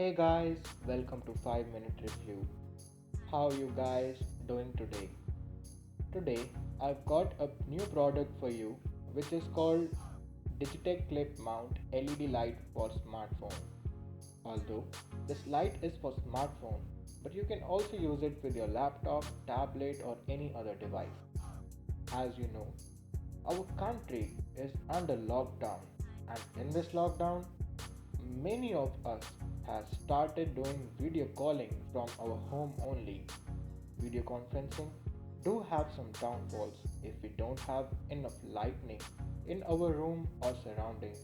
Hey guys, welcome to 5 Minute Review. How you guys doing today? Today I've got a new product for you which is called Digitek Clip Mount LED light for smartphone. Although this light is for smartphone, but you can also use it with your laptop, tablet or any other device. As you know, our country is under lockdown and in this lockdown many of us have started doing video calling from our home only. Video conferencing do have some downfalls if we don't have enough lighting in our room or surrounding.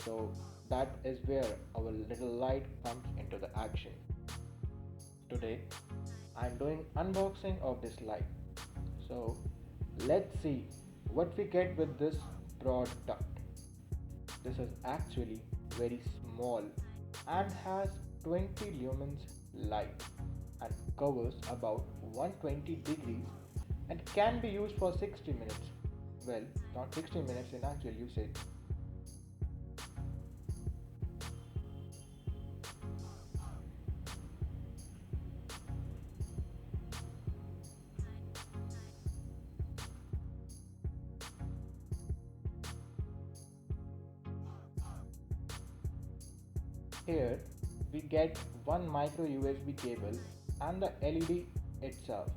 So that is where our little light comes into the action. Today I am doing unboxing of this light. So let's see what we get with this product. This is actually very small and has 20 lumens light and covers about 120 degrees and can be used for 60 minutes. Well, not 60 minutes in actual usage. Here we get one micro USB cable and the LED itself.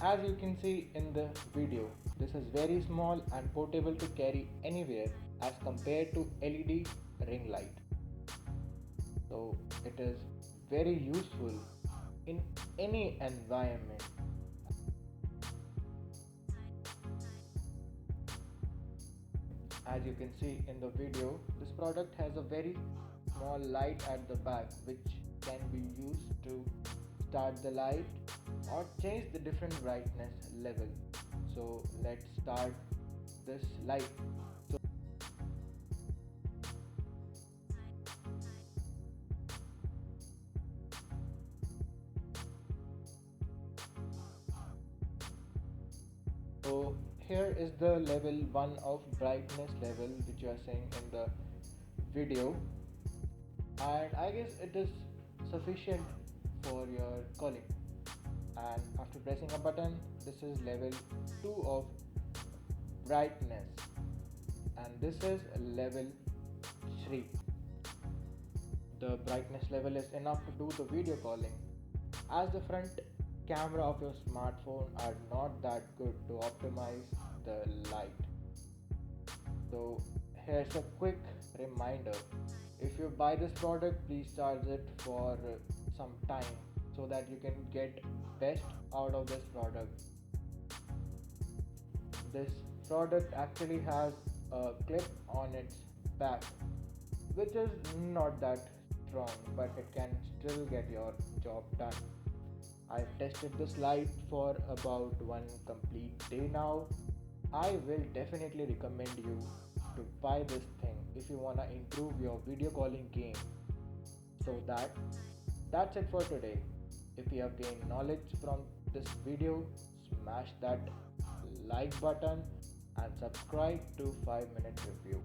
As you can see in the video, this is very small and portable to carry anywhere as compared to LED ring light. So it is very useful in any environment. As you can see in the video, this product has a very small light at the back which can be used to start the light or change the different brightness level. So let's start this light. So here is the level 1 of brightness level which you are seeing in the video, and I guess it is sufficient for your calling. And after pressing a button, this is level 2 of brightness and this is level 3. The brightness level is enough to do the video calling as the front camera of your smartphone are not that good to optimize the light. So here's a quick reminder: if you buy this product, please charge it for some time so that you can get best out of this product. This product actually has a clip on its back which is not that strong, but it can still get your job done. I've tested this light for about one complete day now. I will definitely recommend you to buy this thing if you wanna improve your video calling game. So that's it for today. If you have gained knowledge from this video, smash that like button and subscribe to 5 Minute Review.